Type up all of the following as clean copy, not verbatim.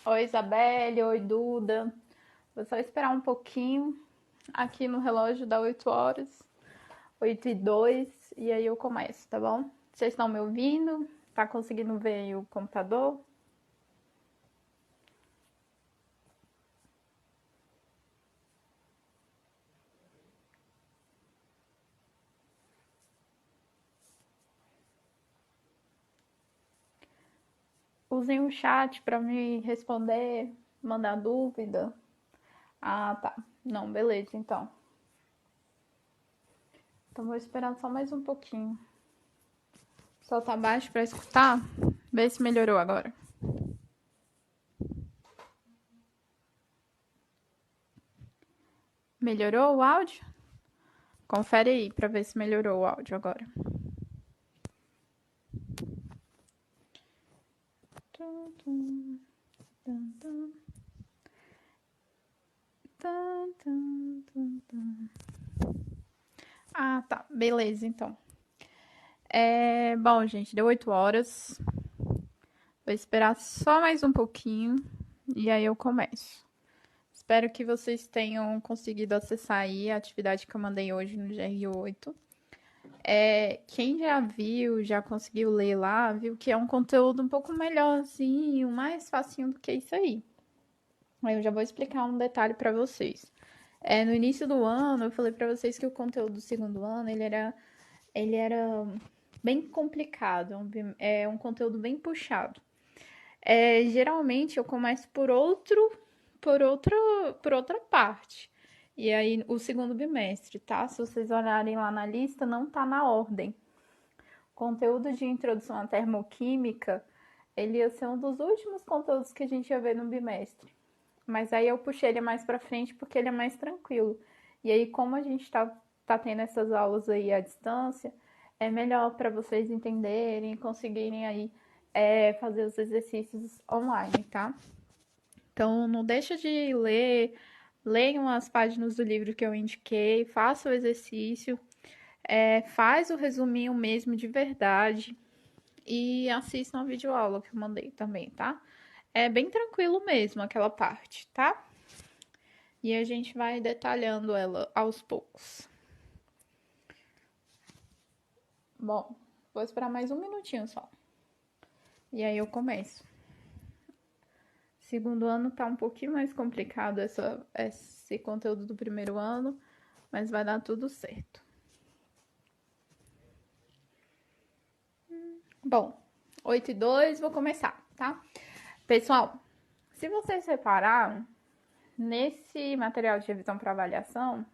Oi, Isabelle. Oi, Duda. Vou só esperar um pouquinho. Aqui no relógio dá 8 horas, 8:02, e aí eu começo, tá bom? Vocês estão me ouvindo? Tá conseguindo ver aí o computador? Usem o chat para me responder, mandar dúvida. Ah, tá. Não, beleza, então. Então vou esperar só mais um pouquinho. O sol tá baixo para escutar? Vê se melhorou agora. Melhorou o áudio? Confere aí para ver se melhorou o áudio agora. Tum, tum, tum, tum. Tum, tum, tum, tum. Ah, tá. Beleza, então. Bom, gente, deu 8 horas. Vou esperar só mais um pouquinho e aí eu começo. Espero que vocês tenham conseguido acessar aí a atividade que eu mandei hoje no GR8. Quem já viu, já conseguiu ler lá, viu que é um conteúdo um pouco melhorzinho, mais facinho do que isso aí. Aí eu já vou explicar um detalhe para vocês. No início do ano, eu falei para vocês que o conteúdo do segundo ano, ele era bem complicado, é um conteúdo bem puxado. Geralmente eu começo por outra parte. E aí, o segundo bimestre, tá? Se vocês olharem lá na lista, não tá na ordem. Conteúdo de introdução à termoquímica, ele ia ser um dos últimos conteúdos que a gente ia ver no bimestre. Mas aí eu puxei ele mais pra frente porque ele é mais tranquilo. E aí, como a gente tá tendo essas aulas aí à distância, é melhor para vocês entenderem e conseguirem aí fazer os exercícios online, tá? Então, não deixa de ler, leiam as páginas do livro que eu indiquei, faça o exercício, faz o resuminho mesmo de verdade e assistam a videoaula que eu mandei também, tá? É bem tranquilo mesmo aquela parte, tá? E a gente vai detalhando ela aos poucos. Bom, vou esperar mais um minutinho só. E aí eu começo. Segundo ano tá um pouquinho mais complicado esse conteúdo do primeiro ano, mas vai dar tudo certo. Bom, 8:02, vou começar, tá? Pessoal, se vocês repararam, nesse material de revisão para avaliação,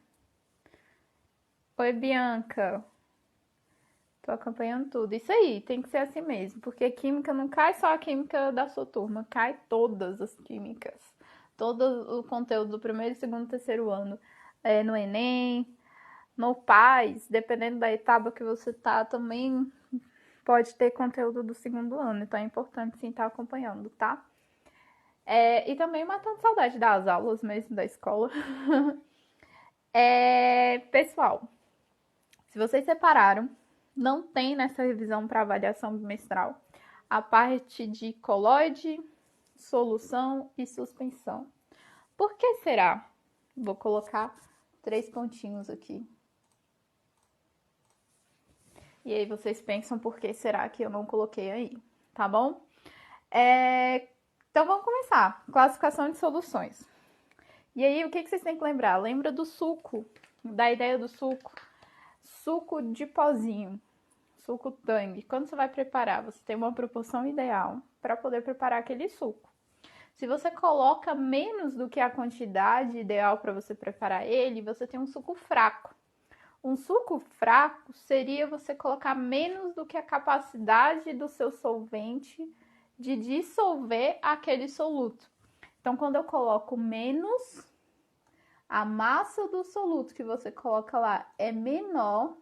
oi Bianca, tô acompanhando tudo. Isso aí, tem que ser assim mesmo, porque química não cai só a química da sua turma, cai todas as químicas. Todo o conteúdo do primeiro, segundo, terceiro ano. No Enem, no PAS, dependendo da etapa que você tá, também pode ter conteúdo do segundo ano. Então é importante sim estar acompanhando, tá? E também matando saudade das aulas mesmo da escola. Pessoal, se vocês separaram, não tem nessa revisão para avaliação bimestral a parte de coloide, solução e suspensão. Por que será? Vou colocar 3 pontinhos aqui. E aí vocês pensam por que será que eu não coloquei aí, tá bom? Então vamos começar. Classificação de soluções. E aí, o que vocês têm que lembrar? Lembra do suco, da ideia do suco. Suco de pozinho, suco tangue. Quando você vai preparar, você tem uma proporção ideal para poder preparar aquele suco. Se você coloca menos do que a quantidade ideal para você preparar ele, você tem um suco fraco. Um suco fraco seria você colocar menos do que a capacidade do seu solvente de dissolver aquele soluto. Então, quando eu coloco menos, a massa do soluto que você coloca lá é menor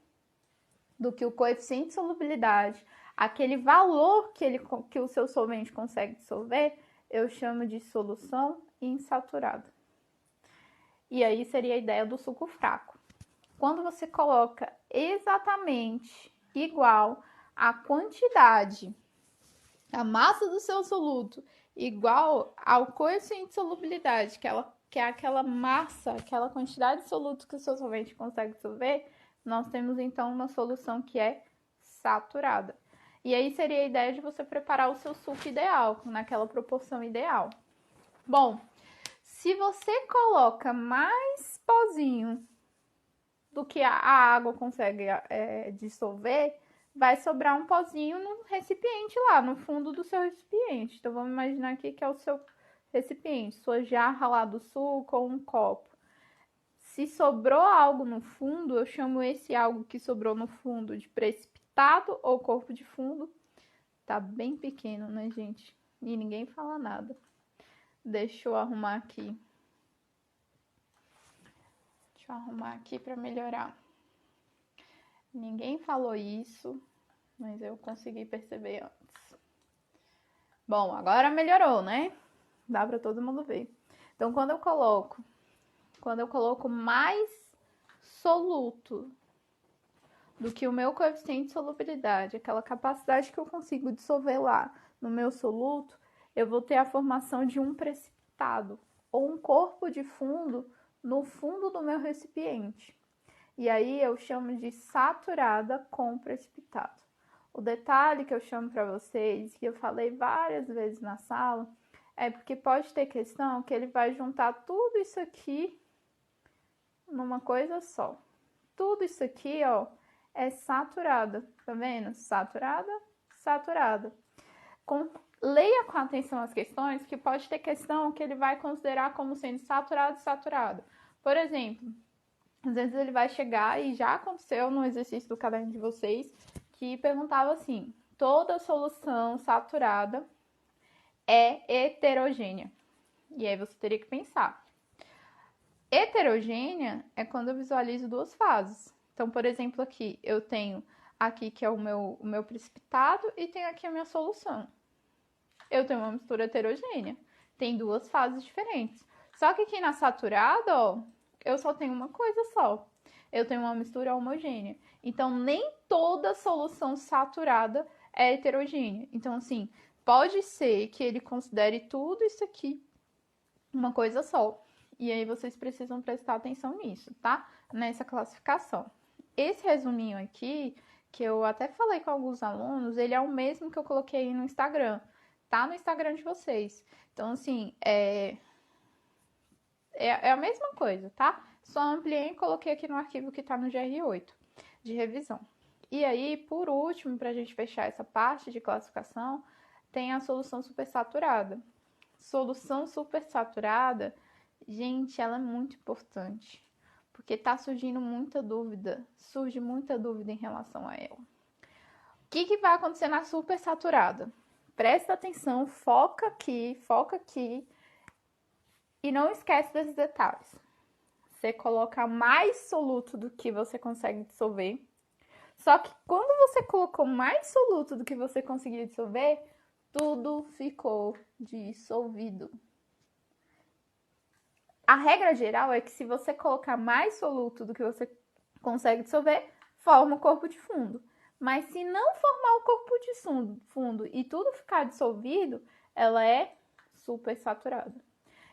do que o coeficiente de solubilidade, aquele valor que o seu solvente consegue dissolver, eu chamo de solução insaturada. E aí seria a ideia do suco fraco. Quando você coloca exatamente igual a quantidade a massa do seu soluto igual ao coeficiente de solubilidade, que é aquela massa, aquela quantidade de soluto que o seu solvente consegue dissolver, nós temos então uma solução que é saturada. E aí seria a ideia de você preparar o seu suco ideal, naquela proporção ideal. Bom, se você coloca mais pozinho do que a água consegue dissolver, vai sobrar um pozinho no recipiente lá, no fundo do seu recipiente. Então, vamos imaginar aqui que é o seu recipiente, sua jarra lá do suco ou um copo. Se sobrou algo no fundo, eu chamo esse algo que sobrou no fundo de precipitado ou corpo de fundo. Tá bem pequeno, né, gente? E ninguém fala nada. Deixa eu arrumar aqui. Deixa eu arrumar aqui para melhorar. Ninguém falou isso, mas eu consegui perceber antes. Bom, agora melhorou, né? Dá para todo mundo ver. Então, quando eu coloco mais soluto do que o meu coeficiente de solubilidade, aquela capacidade que eu consigo dissolver lá no meu soluto, eu vou ter a formação de um precipitado ou um corpo de fundo no fundo do meu recipiente. E aí eu chamo de saturada com precipitado. O detalhe que eu chamo para vocês, que eu falei várias vezes na sala, é porque pode ter questão que ele vai juntar tudo isso aqui numa coisa só. Tudo isso aqui, ó, é saturada, tá vendo? Saturada, saturada. Leia com atenção as questões, que pode ter questão que ele vai considerar como sendo saturado e saturado. Por exemplo, às vezes ele vai chegar, e já aconteceu no exercício do caderno de vocês, que perguntava assim: toda solução saturada é heterogênea. E aí você teria que pensar. Heterogênea é quando eu visualizo duas fases. Então, por exemplo, aqui eu tenho aqui que é o meu precipitado e tenho aqui a minha solução. Eu tenho uma mistura heterogênea. Tem duas fases diferentes. Só que aqui na saturada, ó, eu só tenho uma coisa só. Eu tenho uma mistura homogênea. Então, nem toda solução saturada é heterogênea. Então, assim, pode ser que ele considere tudo isso aqui uma coisa só. E aí vocês precisam prestar atenção nisso, tá? Nessa classificação. Esse resuminho aqui, que eu até falei com alguns alunos, ele é o mesmo que eu coloquei aí no Instagram. Tá no Instagram de vocês. Então, assim, é a mesma coisa, tá? Só ampliei e coloquei aqui no arquivo que tá no GR8 de revisão. E aí, por último, pra gente fechar essa parte de classificação, tem a solução supersaturada. Solução supersaturada, gente, ela é muito importante, porque tá surgindo muita dúvida, surge muita dúvida em relação a ela. O que vai acontecer na supersaturada? Presta atenção, foca aqui, e não esquece desses detalhes. Você coloca mais soluto do que você consegue dissolver, só que quando você colocou mais soluto do que você conseguia dissolver, tudo ficou dissolvido. A regra geral é que se você colocar mais soluto do que você consegue dissolver, forma o corpo de fundo. Mas se não formar o corpo de fundo e tudo ficar dissolvido, ela é supersaturada.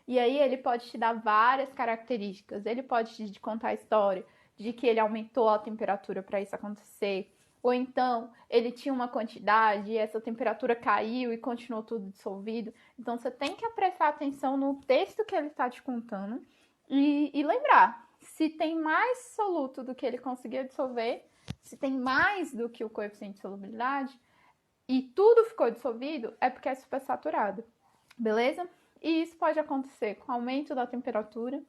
E aí ele pode te dar várias características. Ele pode te contar a história de que ele aumentou a temperatura para isso acontecer. Ou então, ele tinha uma quantidade e essa temperatura caiu e continuou tudo dissolvido. Então, você tem que prestar atenção no texto que ele está te contando e lembrar, se tem mais soluto do que ele conseguia dissolver, se tem mais do que o coeficiente de solubilidade e tudo ficou dissolvido, é porque é supersaturado, beleza? E isso pode acontecer com aumento da temperatura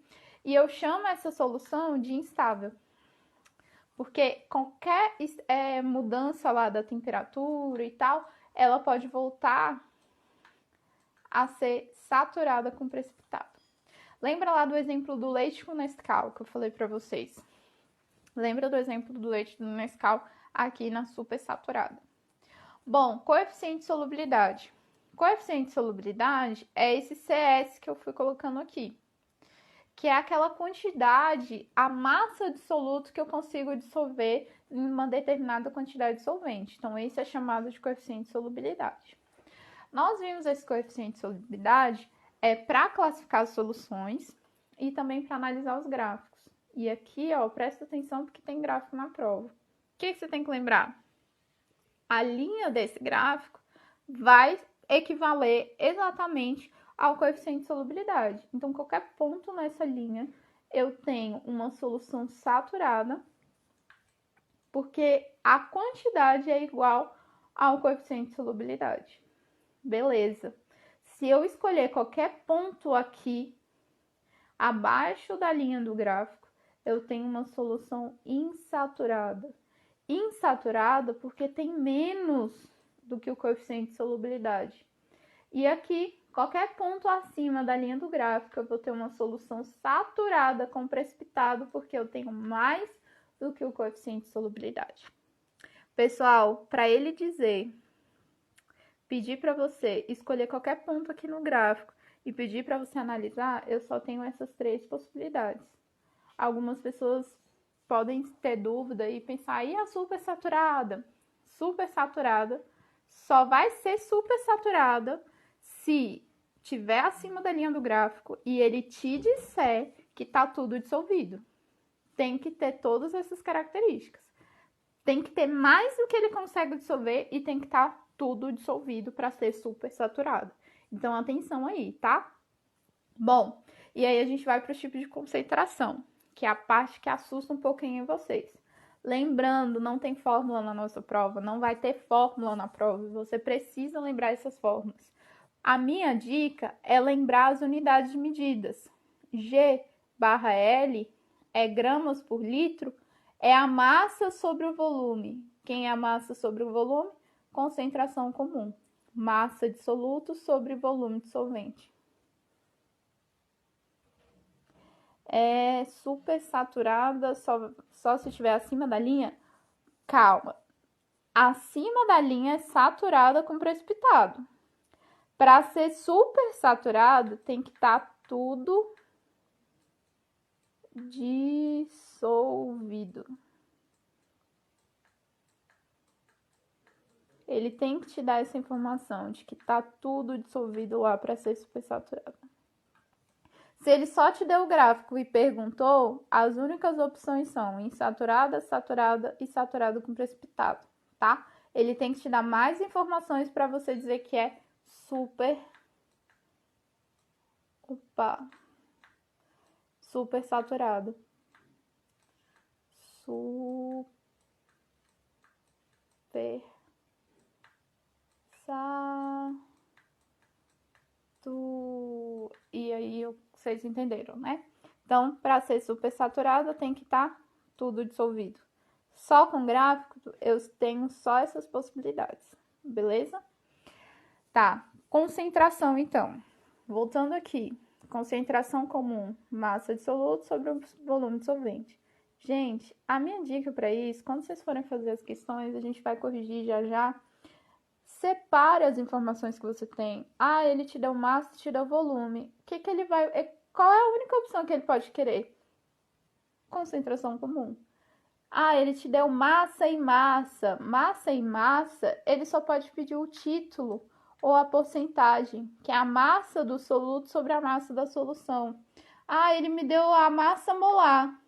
e eu chamo essa solução de instável. Porque qualquer mudança lá da temperatura e tal, ela pode voltar a ser saturada com precipitado. Lembra lá do exemplo do leite com Nescau que eu falei para vocês? Lembra do exemplo do leite do Nescau aqui na supersaturada? Bom, coeficiente de solubilidade. Coeficiente de solubilidade é esse CS que eu fui colocando aqui, que é aquela quantidade, a massa de soluto que eu consigo dissolver em uma determinada quantidade de solvente. Então, esse é chamado de coeficiente de solubilidade. Nós vimos esse coeficiente de solubilidade para classificar as soluções e também para analisar os gráficos. E aqui, ó, presta atenção porque tem gráfico na prova. O que você tem que lembrar? A linha desse gráfico vai equivaler exatamente ao coeficiente de solubilidade. Então, qualquer ponto nessa linha, eu tenho uma solução saturada, porque a quantidade é igual ao coeficiente de solubilidade. Beleza. Se eu escolher qualquer ponto aqui, abaixo da linha do gráfico, eu tenho uma solução insaturada. Insaturada porque tem menos do que o coeficiente de solubilidade. E aqui, qualquer ponto acima da linha do gráfico, eu vou ter uma solução saturada com precipitado, porque eu tenho mais do que o coeficiente de solubilidade. Pessoal, para ele dizer, pedir para você escolher qualquer ponto aqui no gráfico e pedir para você analisar, eu só tenho essas 3 possibilidades. Algumas pessoas podem ter dúvida e pensar, e a supersaturada? Supersaturada só vai ser supersaturada se tiver acima da linha do gráfico e ele te disser que está tudo dissolvido. Tem que ter todas essas características. Tem que ter mais do que ele consegue dissolver e tem que estar tudo dissolvido para ser supersaturado. Então, atenção aí, tá? Bom, e aí a gente vai para os tipos de concentração, que é a parte que assusta um pouquinho vocês. Lembrando, não tem fórmula na nossa prova, não vai ter fórmula na prova, você precisa lembrar essas fórmulas. A minha dica é lembrar as unidades de medidas. G/L é gramas por litro, é a massa sobre o volume. Quem é a massa sobre o volume? Concentração comum. Massa de soluto sobre volume de solvente. É supersaturada só se estiver acima da linha? Calma. Acima da linha é saturada com precipitado. Para ser supersaturado, tem que estar tudo dissolvido. Ele tem que te dar essa informação de que está tudo dissolvido lá para ser supersaturado. Se ele só te deu o gráfico e perguntou, as únicas opções são insaturada, saturada e saturada com precipitado, tá? Ele tem que te dar mais informações para você dizer que é super saturado. E aí vocês entenderam, né? Então, para ser super saturada, tem que estar tudo dissolvido. Só com gráfico, eu tenho só essas possibilidades, beleza? Tá, concentração, então. Voltando aqui. Concentração comum, massa de soluto sobre o volume de solvente. Gente, a minha dica para isso, quando vocês forem fazer as questões, a gente vai corrigir já já. Separe as informações que você tem. Ah, ele te deu massa, te deu volume. Que ele vai... Qual é a única opção que ele pode querer? Concentração comum. Ah, ele te deu massa e massa. Massa e massa, ele só pode pedir o título ou a porcentagem, que é a massa do soluto sobre a massa da solução. Ah, ele me deu a massa molar.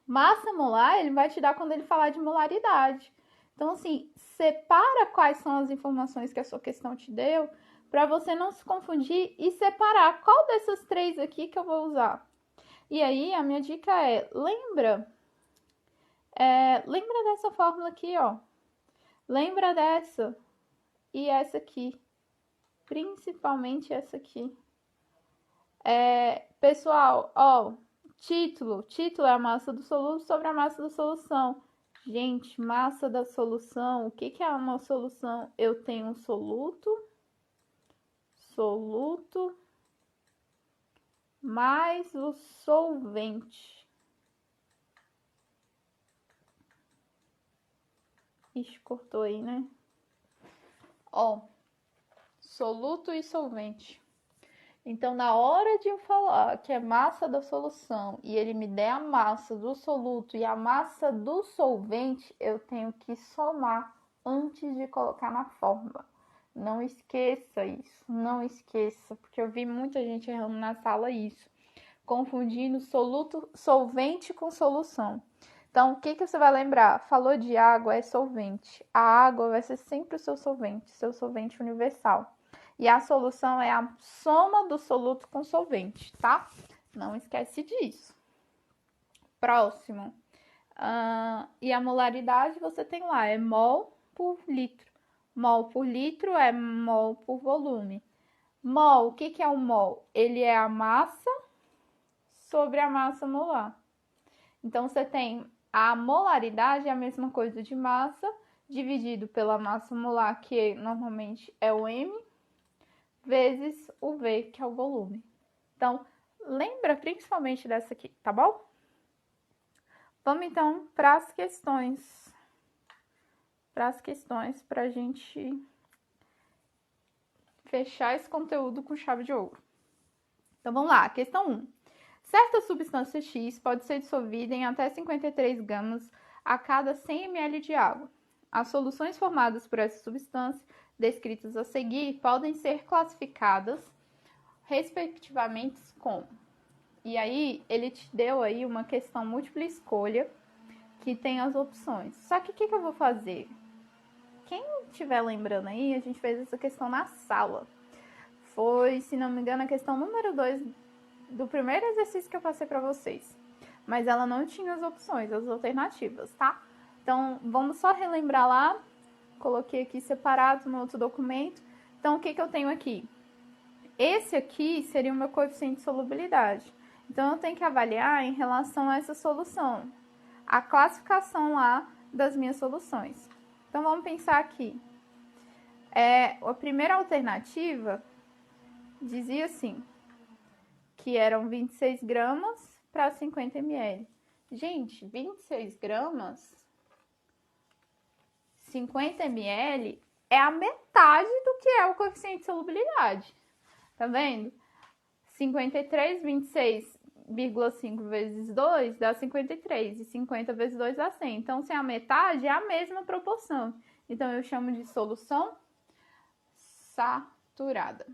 Massa molar, ele vai te dar quando ele falar de molaridade. Então, assim, separa quais são as informações que a sua questão te deu, para você não se confundir e separar qual dessas 3 aqui que eu vou usar. E aí, a minha dica é, lembra dessa fórmula aqui, ó. Lembra dessa e essa aqui. Principalmente essa aqui. Pessoal, ó, título é a massa do soluto sobre a massa da solução. Gente, massa da solução, o que é uma solução? Eu tenho um soluto mais o solvente. Ixi, cortou aí, né? Ó, soluto e solvente. Então, na hora de eu falar que é massa da solução e ele me der a massa do soluto e a massa do solvente, eu tenho que somar antes de colocar na fórmula. Não esqueça isso, não esqueça, porque eu vi muita gente errando na sala isso, confundindo solvente com solução. Então, o que você vai lembrar? Falou de água, é solvente. A água vai ser sempre o seu solvente universal. E a solução é a soma do soluto com solvente, tá? Não esquece disso. Próximo. E a molaridade você tem lá, é mol por litro. Mol por litro é mol por volume. Mol, o que é o mol? Ele é a massa sobre a massa molar. Então, você tem a molaridade, é a mesma coisa de massa, dividido pela massa molar, que normalmente é o M, vezes o V, que é o volume. Então, lembra principalmente dessa aqui, tá bom? Vamos, então, para as questões. Para a gente fechar esse conteúdo com chave de ouro. Então, vamos lá. Questão 1. Certa substância X pode ser dissolvida em até 53 gramas a cada 100 ml de água. As soluções formadas por essa substância, descritas a seguir, podem ser classificadas, respectivamente, como... E aí, ele te deu aí uma questão múltipla escolha, que tem as opções. Só que o que eu vou fazer? Quem estiver lembrando aí, a gente fez essa questão na sala. Foi, se não me engano, a questão número 2 do primeiro exercício que eu passei para vocês. Mas ela não tinha as opções, as alternativas, tá? Então, vamos só relembrar lá. Coloquei aqui separado no outro documento. Então, o que eu tenho aqui? Esse aqui seria o meu coeficiente de solubilidade. Então, eu tenho que avaliar em relação a essa solução, a classificação lá das minhas soluções. Então, vamos pensar aqui. A primeira alternativa dizia assim, que eram 26 gramas para 50 ml. Gente, 26 gramas, 50 ml é a metade do que é o coeficiente de solubilidade. Tá vendo? 53, 26,5 vezes 2 dá 53. E 50 vezes 2 dá 100. Então, se é a metade, é a mesma proporção. Então, eu chamo de solução saturada.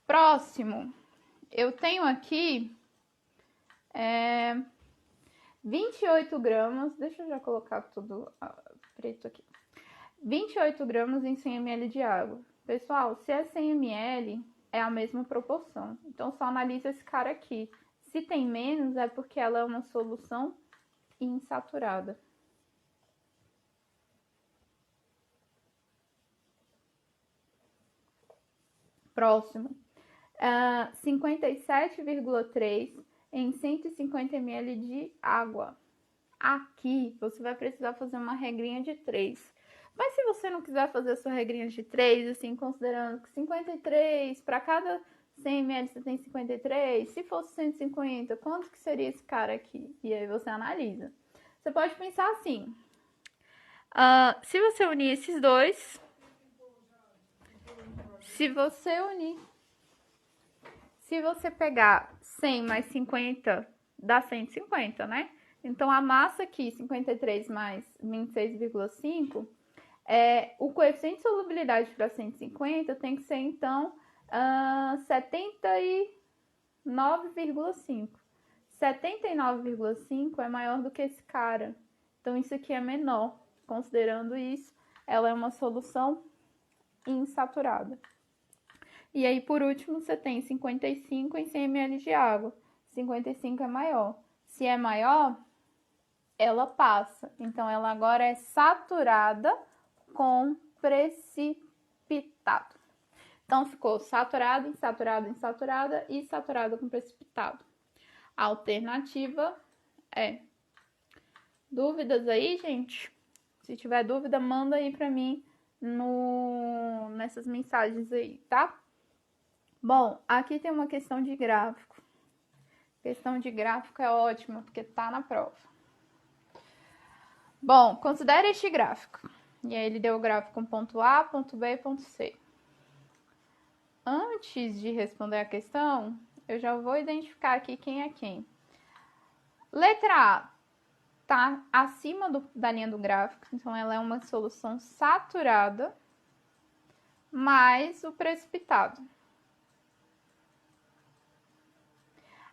Próximo. Eu tenho aqui 28 gramas. Deixa eu já colocar tudo preto aqui. 28 gramas em 100 ml de água. Pessoal, se é 100 ml, é a mesma proporção. Então, só analisa esse cara aqui. Se tem menos, é porque ela é uma solução insaturada. Próximo. 57,3 em 150 ml de água. Aqui, você vai precisar fazer uma regrinha de 3. Mas se você não quiser fazer a sua regrinha de 3, assim, considerando que 53, para cada 100 ml você tem 53, se fosse 150, quanto que seria esse cara aqui? E aí você analisa. Você pode pensar assim, se você unir esses dois, se você pegar 100 mais 50, dá 150, né? Então, a massa aqui, 53 mais 26,5, o coeficiente de solubilidade para 150 tem que ser, então, 79,5. 79,5 é maior do que esse cara. Então, isso aqui é menor. Considerando isso, ela é uma solução insaturada. E aí, por último, você tem 55 em 100 ml de água. 55 é maior. Se é maior, ela passa. Então, ela agora é saturada com precipitado. Então, ficou saturada, insaturada, insaturada e saturada com precipitado. A alternativa é... Dúvidas aí, gente? Se tiver dúvida, manda aí pra mim nessas mensagens aí, tá? Bom, aqui tem uma questão de gráfico. Questão de gráfico é ótima, porque tá na prova. Bom, considere este gráfico. E aí ele deu o gráfico com ponto A, ponto B e ponto C. Antes de responder a questão, eu já vou identificar aqui quem é quem. Letra A tá acima da linha do gráfico, então ela é uma solução saturada. mais o precipitado.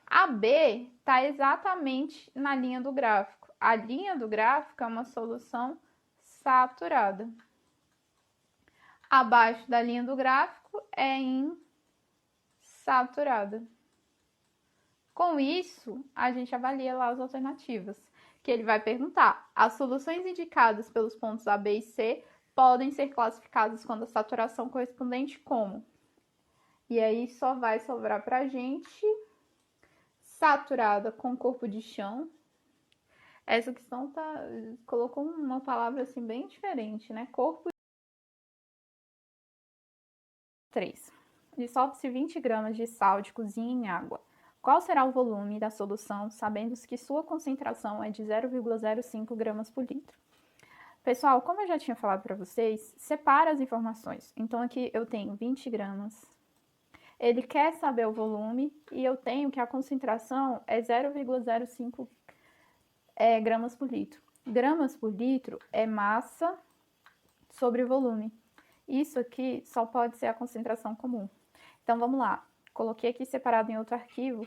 A B está exatamente na linha do gráfico. A linha do gráfico é uma solução saturada. Abaixo da linha do gráfico é insaturada. Com isso, a gente avalia lá as alternativas, que ele vai perguntar: as soluções indicadas pelos pontos A, B e C podem ser classificadas quando a saturação correspondente como? E aí só vai sobrar para a gente saturada com corpo de chão. Essa questão colocou uma palavra assim bem diferente, né? Corpo 3. Dissolve-se 20 gramas de sal de cozinha em água. Qual será o volume da solução, sabendo que sua concentração é de 0,05 gramas por litro? Pessoal, como eu já tinha falado para vocês, separa as informações. Então, aqui eu tenho 20 gramas. Ele quer saber o volume e eu tenho que a concentração é 0,05 gramas por litro. Gramas por litro é massa sobre volume. Isso aqui só pode ser a concentração comum. Então, vamos lá. Coloquei aqui separado em outro arquivo,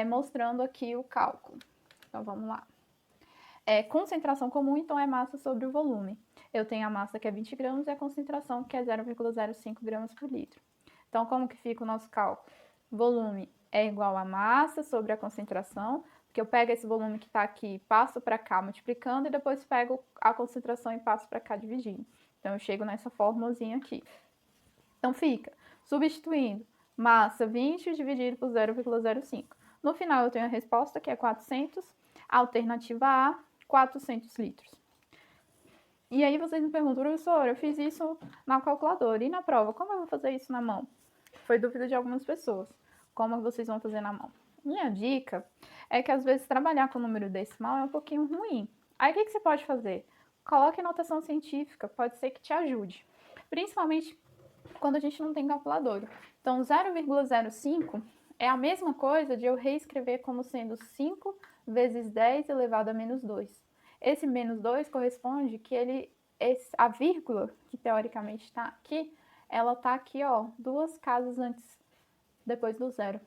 mostrando aqui o cálculo. Então, vamos lá. Concentração comum, então, é massa sobre o volume. Eu tenho a massa que é 20 gramas e a concentração que é 0,05 gramas por litro. Então, como que fica o nosso cálculo? Volume é igual a massa sobre a concentração, porque eu pego esse volume que está aqui, passo para cá multiplicando e depois pego a concentração e passo para cá dividindo. Então, eu chego nessa formulazinha aqui. Então, fica substituindo massa 20 dividido por 0,05. No final, eu tenho a resposta, que é 400. Alternativa A, 400 litros. E aí, vocês me perguntam: professor, eu fiz isso na calculadora. E na prova, como eu vou fazer isso na mão? Foi dúvida de algumas pessoas. Como vocês vão fazer na mão? Minha dica é que, às vezes, trabalhar com número decimal é um pouquinho ruim. Aí, o que você pode fazer? Coloque notação científica, pode ser que te ajude. Principalmente quando a gente não tem calculadora. Então, 0,05 é a mesma coisa de eu reescrever como sendo 5 vezes 10 elevado a menos 2. Esse menos 2 corresponde que a vírgula, que teoricamente está aqui, ela está aqui, ó, 2 casas antes, depois do zero.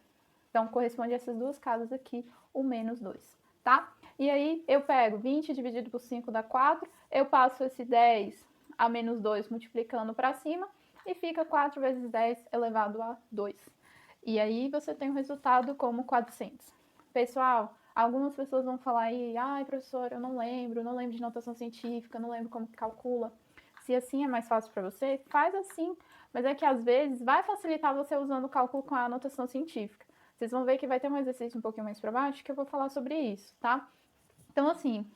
Então, corresponde a essas 2 casas aqui, o menos 2, tá? E aí, eu pego 20 dividido por 5 dá 4, eu passo esse 10 a menos 2 multiplicando para cima, e fica 4 vezes 10 elevado a 2. E aí, você tem o resultado como 400. Pessoal, algumas pessoas vão falar aí: ai, professor, eu não lembro de notação científica, não lembro como que calcula. Se assim é mais fácil para você, faz assim. Mas é que, às vezes, vai facilitar você usando o cálculo com a notação científica. Vocês vão ver que vai ter um exercício um pouquinho mais para baixo que eu vou falar sobre isso, tá? Então, assim,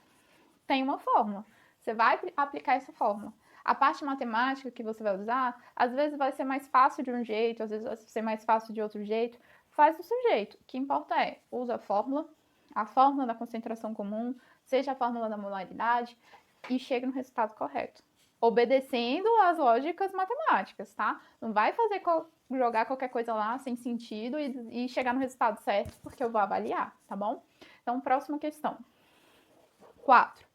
tem uma fórmula. Você vai aplicar essa fórmula. A parte matemática que você vai usar, às vezes vai ser mais fácil de um jeito, às vezes vai ser mais fácil de outro jeito. Faz do seu jeito. O que importa é, usa a fórmula da concentração comum, seja a fórmula da molaridade, e chega no resultado correto. Obedecendo às lógicas matemáticas, tá? Não vai jogar qualquer coisa lá sem sentido e chegar no resultado certo, porque eu vou avaliar, tá bom? Então, próxima questão. 4.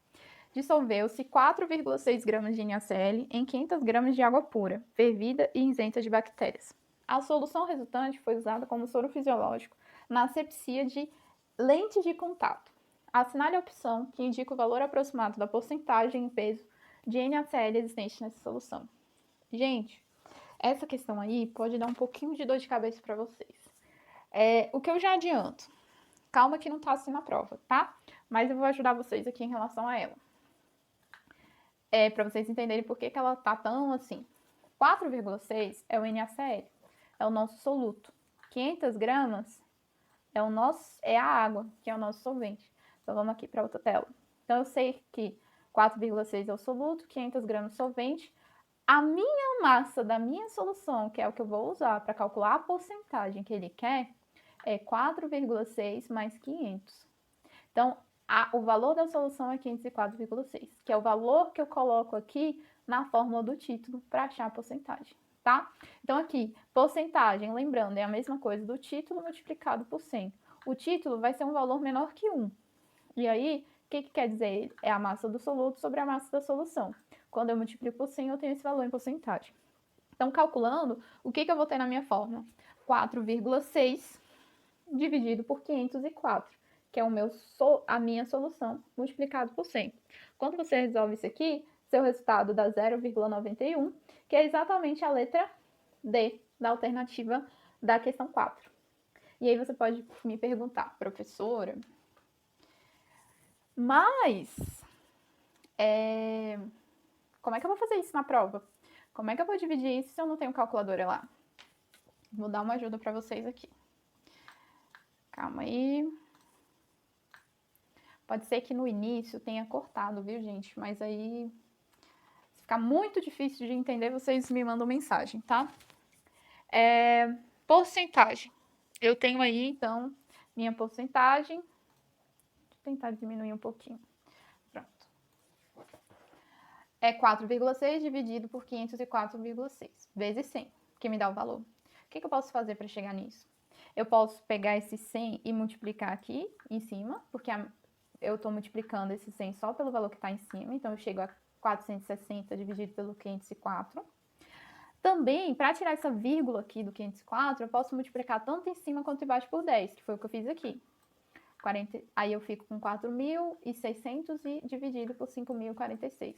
Dissolveu-se 4,6 gramas de NaCl em 500 gramas de água pura, fervida e isenta de bactérias. A solução resultante foi usada como soro fisiológico na asepsia de lente de contato. Assinale a opção que indica o valor aproximado da porcentagem em peso de NaCl existente nessa solução. Gente, essa questão aí pode dar um pouquinho de dor de cabeça para vocês. O que eu já adianto, calma que não tá assim na prova, tá? Mas eu vou ajudar vocês aqui em relação a ela. Para vocês entenderem por que ela tá tão assim. 4,6 é o NaCl, é o nosso soluto. 500 gramas é a água, que é o nosso solvente. Então, vamos aqui para outra tela. Então, eu sei que 4,6 é o soluto, 500 gramas solvente. A minha massa da minha solução, que é o que eu vou usar para calcular a porcentagem que ele quer, é 4,6 mais 500. Então, o valor da solução é 504,6, que é o valor que eu coloco aqui na fórmula do título para achar a porcentagem, tá? Então, aqui, porcentagem, lembrando, é a mesma coisa do título multiplicado por 100. O título vai ser um valor menor que 1. E aí, o que quer dizer? É a massa do soluto sobre a massa da solução. Quando eu multiplico por 100, eu tenho esse valor em porcentagem. Então, calculando, o que eu vou ter na minha fórmula? 4,6 dividido por 504, que é a minha solução multiplicado por 100. Quando você resolve isso aqui, seu resultado dá 0,91, que é exatamente a letra D da alternativa da questão 4. E aí você pode me perguntar, professora, mas como é que eu vou fazer isso na prova? Como é que eu vou dividir isso se eu não tenho calculadora lá? Vou dar uma ajuda para vocês aqui. Calma aí. Pode ser que no início tenha cortado, viu, gente? Mas aí, se ficar muito difícil de entender, vocês me mandam mensagem, tá? Porcentagem. Eu tenho aí, então, minha porcentagem. Deixa eu tentar diminuir um pouquinho. Pronto. É 4,6 dividido por 504,6 vezes 100, que me dá o valor. O que eu posso fazer para chegar nisso? Eu posso pegar esse 100 e multiplicar aqui em cima, porque eu estou multiplicando esse 100 só pelo valor que está em cima, então eu chego a 460 dividido pelo 504. Também, para tirar essa vírgula aqui do 504, eu posso multiplicar tanto em cima quanto embaixo por 10, que foi o que eu fiz aqui. Aí eu fico com 4.600 e dividido por 5.046.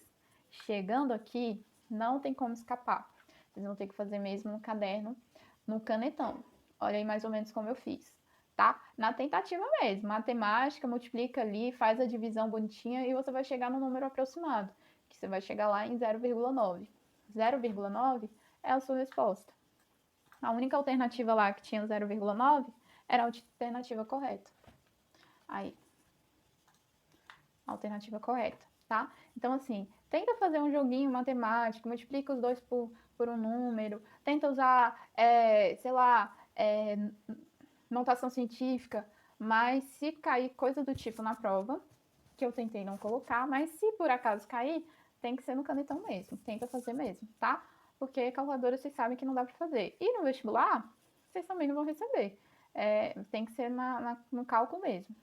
Chegando aqui, não tem como escapar. Vocês vão ter que fazer mesmo no caderno, no canetão. Olha aí mais ou menos como eu fiz, tá? Na tentativa mesmo, matemática, multiplica ali, faz a divisão bonitinha e você vai chegar no número aproximado, que você vai chegar lá em 0,9. 0,9 é a sua resposta. A única alternativa lá que tinha 0,9 era a alternativa correta. Aí, alternativa correta, tá? Então, assim, tenta fazer um joguinho matemático, multiplica os dois por um número, tenta usar, sei lá, notação científica, mas se cair coisa do tipo na prova, que eu tentei não colocar, mas se por acaso cair, tem que ser no canetão mesmo, tenta fazer mesmo, tá? Porque calculadora vocês sabem que não dá para fazer. E no vestibular, vocês também não vão receber. Tem que ser no cálculo mesmo.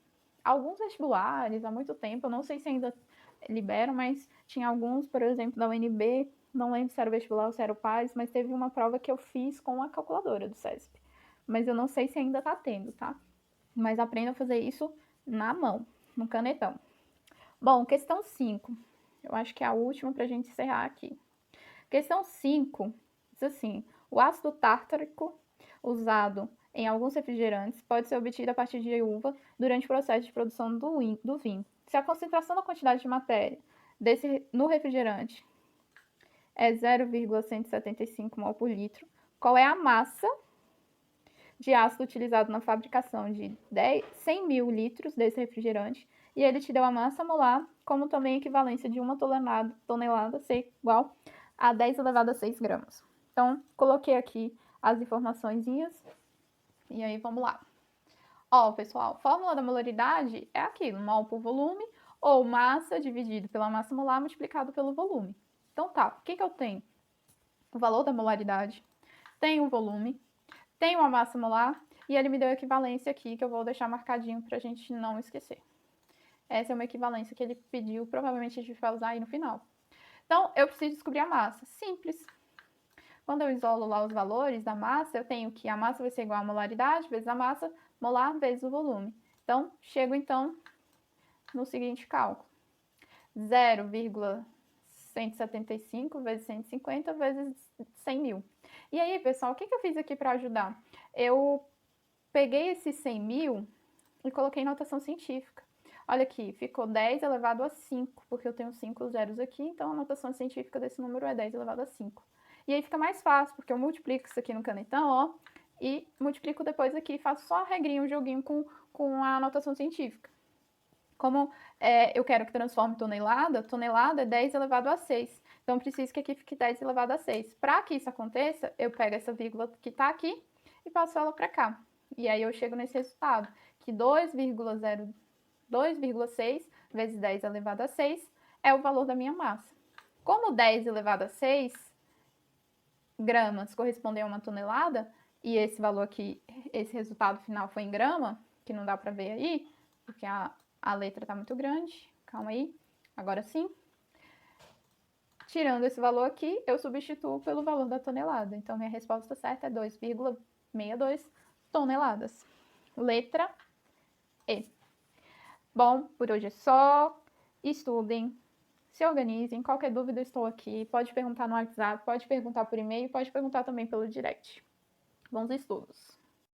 Alguns vestibulares, há muito tempo, eu não sei se ainda liberam, mas tinha alguns, por exemplo, da UNB, não lembro se era o vestibular ou se era o PAS, mas teve uma prova que eu fiz com a calculadora do CESP. Mas eu não sei se ainda tá tendo, tá? Mas aprenda a fazer isso na mão, no canetão. Bom, questão 5. Eu acho que é a última pra gente encerrar aqui. Questão 5 diz assim: o ácido tártarico usado em alguns refrigerantes pode ser obtido a partir de uva durante o processo de produção do vinho. Se a concentração da quantidade de matéria no refrigerante é 0,175 mol por litro, qual é a massa de ácido utilizado na fabricação de 100 mil litros desse refrigerante? E ele te deu a massa molar, como também a equivalência de uma tonelada ser igual a 10 elevado a 6 gramas. Então, coloquei aqui as informaçõezinhas. E aí, vamos lá. Ó, pessoal, fórmula da molaridade é aquilo, mol por volume, ou massa dividido pela massa molar multiplicado pelo volume. Então tá, o que eu tenho? O valor da molaridade, tenho o volume, tenho a massa molar, e ele me deu a equivalência aqui, que eu vou deixar marcadinho pra gente não esquecer. Essa é uma equivalência que ele pediu, provavelmente a gente vai usar aí no final. Então, eu preciso descobrir a massa. Simples. Quando eu isolo lá os valores da massa, eu tenho que a massa vai ser igual a molaridade vezes a massa molar vezes o volume. Então, chego então no seguinte cálculo. 0,175 vezes 150 vezes 100 mil. E aí, pessoal, o que eu fiz aqui para ajudar? Eu peguei esse 100 mil e coloquei em notação científica. Olha aqui, ficou 10 elevado a 5, porque eu tenho 5 zeros aqui, então a notação científica desse número é 10 elevado a 5. E aí fica mais fácil, porque eu multiplico isso aqui no canetão, ó, e multiplico depois aqui, faço só a regrinha, um joguinho com a notação científica. Como eu quero que transforme tonelada, tonelada é 10 elevado a 6. Então, preciso que aqui fique 10 elevado a 6. Para que isso aconteça, eu pego essa vírgula que está aqui e passo ela para cá. E aí eu chego nesse resultado, que 2,6 vezes 10 elevado a 6 é o valor da minha massa. Como 10 elevado a 6 gramas correspondem a uma tonelada, e esse valor aqui, esse resultado final foi em grama, que não dá para ver aí, porque a letra está muito grande. Calma aí. Agora sim. Tirando esse valor aqui, eu substituo pelo valor da tonelada. Então, minha resposta certa é 2,62 toneladas. Letra E. Bom, por hoje é só. Estudem, se organizem. Qualquer dúvida, eu estou aqui. Pode perguntar no WhatsApp, pode perguntar por e-mail, pode perguntar também pelo direct. Bons estudos!